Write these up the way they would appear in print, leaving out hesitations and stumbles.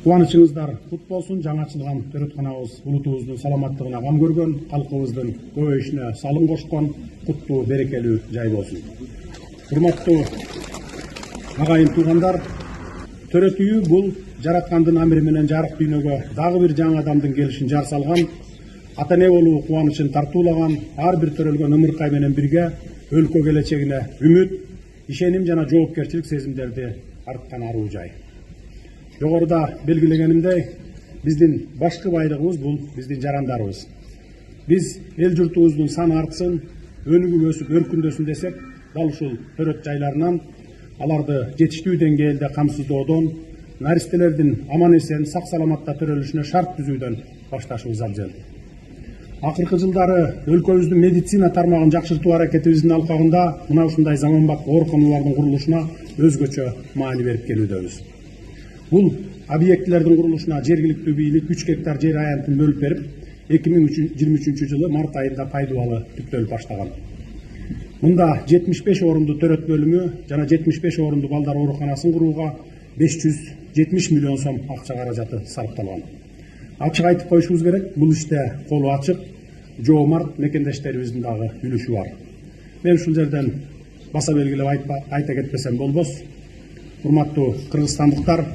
Кубанычыңыздар кут болсун. Жаңы ачылган төрөтканабыз улутубуздун саламаттыгына кам көргөн, калкыбыздын көбөйүшүнө салым кошкон куттуу, берекелүү жай болсун. Урматтуу агайын туугандар, төрөт үйү бул жараткандын амири менен жарык дүйнөгө дагы бир жаңы адамдын келишин жар салган, ата эне болуу кубанычын тартуулаган, ар бир төрөлгөн ымыркай менен бирге өлкө келечегине үмүт, ишеним жана жоопкерчилик сезимдерди арткан аруу жай. Жогоруда белгилегенимдей, биздин башкы байлыгыбыз бул биздин жарандарыбыз. Биз эл журтубуздун саны артсын, өнүгүп өсүп өркүндөсүн десек, дал ушул төрөт жайларынан аларды жетиштүү деңгээлде камсыздоодон, наристелердин аман эсен, сак саламатта төрөлүшүнө шарт түзүүдөн башташыбыз абзел. Акыркы жылдары өлкөбүздүн медицина тармагын жакшыртуу аракетибиздин алкагында мына ушундай заманбап ооруканалардын курулушуна өзгөчө маани берип келүүдөбүз. Бул объектилердин курулушуна жергиликтүү бийлик 3 гектар жер аянтын бөлүп берип, 2023 жылы март айында пайдубалы түптөлүп баштаган. Мында 75 орунду төрөт бөлүмү жана 75 орунду балдар ооруканасын курууга 570 миллион сом акча каражаты сарпталган. Ачык айтып коюшубуз керек, бул иште колу ачык, жоомарт мекендештерибиздин дагы үлүшү бар. Мен ушул жерден баса белгилеп айта кетпесем болбос. Урматтуу кыргызстандыктар,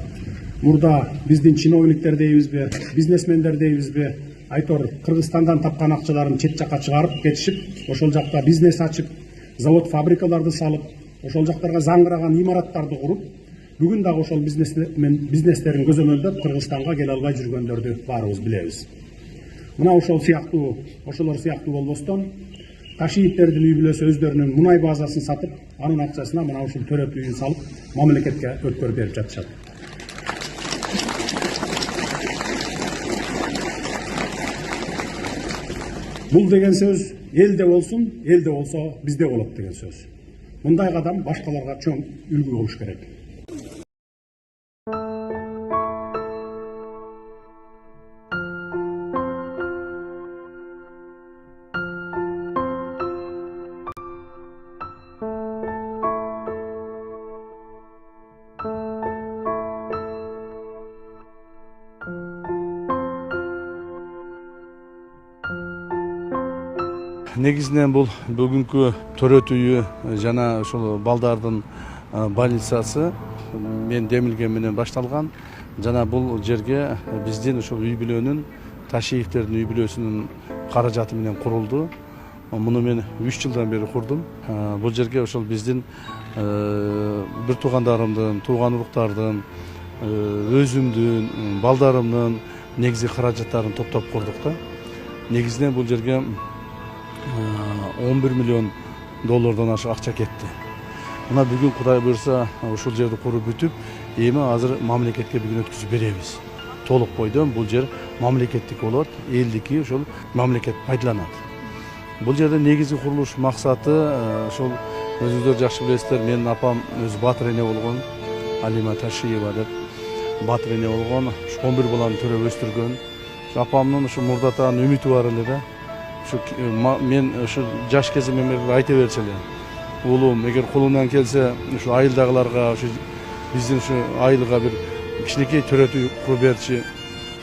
мурда биздин чиновниктер дейбизби, бизнесмендер дейбизби, айтор Кыргызстандан тапкан акчаларын чет жакка чыгарып кетишип, ошол жакта бизнес ачып, завод фабрикаларды салып, ошол жактарга заңгыраган имараттарды куруп, бүгүн дагы ошол бизнестерин көзөмөлдөп Кыргызстанга келе албай жүргөндөрдү баарыбыз билебиз. Мына ошолор сыяктуу болбостон, Ташиевтердин үй бүлөсү өздөрүнүн мунай базасын сатып, анын акчасына мына ушул төрөт үйүн салып, мамлекетке өткөрүп берип жатышат. Бул деген сөз элде болсун, элде болсо бизде болот деген сөз. Мындай кадам башкаларга чоң үлгү болуш керек. Негизинен бул бүгүнкү төрөт үйү жана ошол балдардын больницасы мен демилген менен башталган. Жана бул жерге биздин ошол үй бүлөнүн, Ташиевтердин үй бүлөсүнүн каражаты менен курулду. Муну мен 3 жылдан бери курдум. Бул жерге ошол биздин бир туугандарымдын, тууган уруктардын, өзүмдүн, балдарымдын негизи каражаттарын топтоп курдук да. Негизинен бул жерге 11 миллион доллардан ашык акча кетти. Мына бүгүн Кудай буйрса ушул жерди куруп бүтүп, эми азыр мамлекетке бүгүн өткүзүп беребиз. Толук бойдон бул жер мамлекеттик болот, элдики, ошол мамлекет пайдаланат. Бул жерде негизги курулуш максаты ошол өзүңүздөр жакшы билесиздер, менин апам өзү батыр эне болгон, Алима Ташиева деп батыр эне болгон, 11 баланы төрөп өстүргөн. Апамдын ушу мурдатан үмүтү бар эле да. Мен ушу жаш кезимде айта берчү эле. Уулум, эгер колунан келсе, ушу айылдагыларга, ушу биздин ушу айылга бир кичинекей төрөт үй куруп берчи.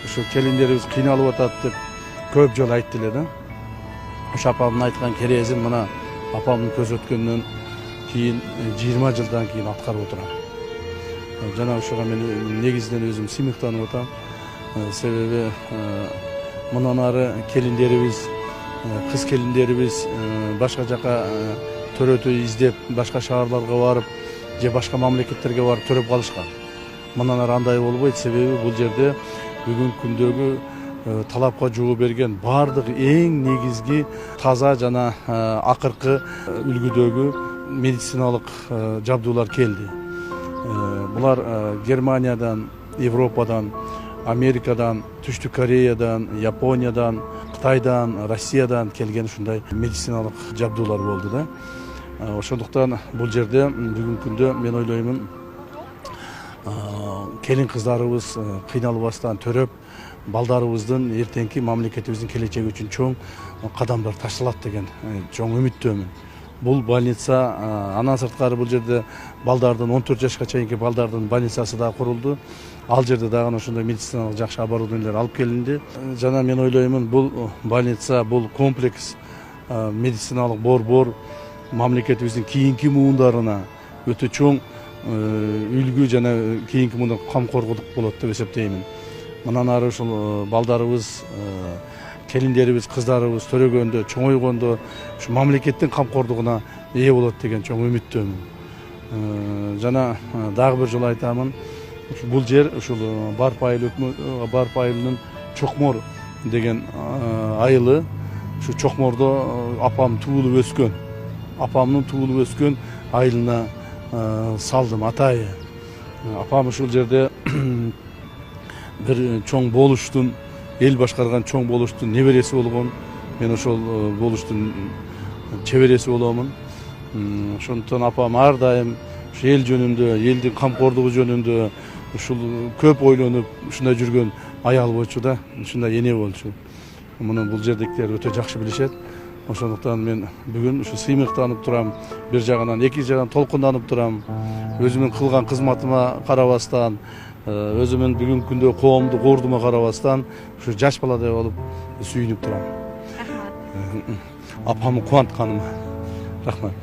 Ушу келиндерибиз кыйналып атат деп көп жолу айтты эле да. Ушу апамдын айткан керезин мына апамдын көз өткөндөн кийин 20 жылдан кийин аткарып отурам. Жана ушуга мен негизинен өзүм сыймыктанып атам. Себеби мындан ары келиндерибиз, кыз келиндерибиз башка жака төрөт үй издеп, башка шаарларга барып, же башка мамлекеттерге барып төрөп калышкан. Мындан ары андай болбойт, себеби бул жерде бүгүнкү күндөгү талапка жооп берген бардык эң негизги таза жана акыркы үлгүдөгү медициналык жабдуулар келди. Булар Германиядан, Европадан, Америкадан, Түштүк Кореядан, Япониядан, Кытайдан, Россиядан келген ушундай медициналык жабдуулар болду да. Ошондуктан бул жерде бүгүнкү күндө мен ойлоймун, келин кыздарыбыз кыйналбастан төрөп, балдарыбыздын эртеңки мамлекетибиздин келечеги үчүн чоң кадамдар ташталат деген чоң үмүттөмүн. бул больница андан сырткары бул жерде балдардын 14 жашка чейинки балдардын больницасы да курулду. Ал жерде дагы ошондой медициналык жакшы оборудованиелер алып келинди. Жана мен ойлоймун, бул больница, бул комплекс медициналык борбор мамлекетибиздин кийинки муундарына өтө чоң үлгү жана кийинки муунда камкордук болот деп эсептеймин. Мындан ары ушул балдарыбыз, келиндерибиз, кыздарыбыз төрөгөндө, чоңойгондо ушу мамлекеттин камкордугуна ээ болот деген чоң үмүттөмүн. Жана дагы бир жолу айтамын, бул жер ушул Барп айылынын Чокмор деген айылы. Ушу Чокмордо апам туулуп өскөн. Апамдын туулуп өскөн айылына салдым, атайы. Апам ушул жерде бир чоң болуштун, эл башкарган чоң болуштун небереси болгон. Мен ошол болуштун чебереси боломун. Ошондуктан апам ар дайым ушу эл жөнүндө, элдин камкордугу жөнүндө ушул көп ойлонуп ушундай жүргөн аял болчу да, ушундай эне болчу. Муну бул жердикилер өтө жакшы билишет. Ошондуктан мен бүгүн ушу сыймыктанып турам, бир жагынан, эки жагынан толкунданып турам. Өзүмдүн кылган кызматыма карабастан, өзүмдүн бүгүнкү күндө коомдук ордума карабастан ушу жаш баладай болуп сүйүнүп турам. Рахмат. Апамды кубантканыма. Рахмат.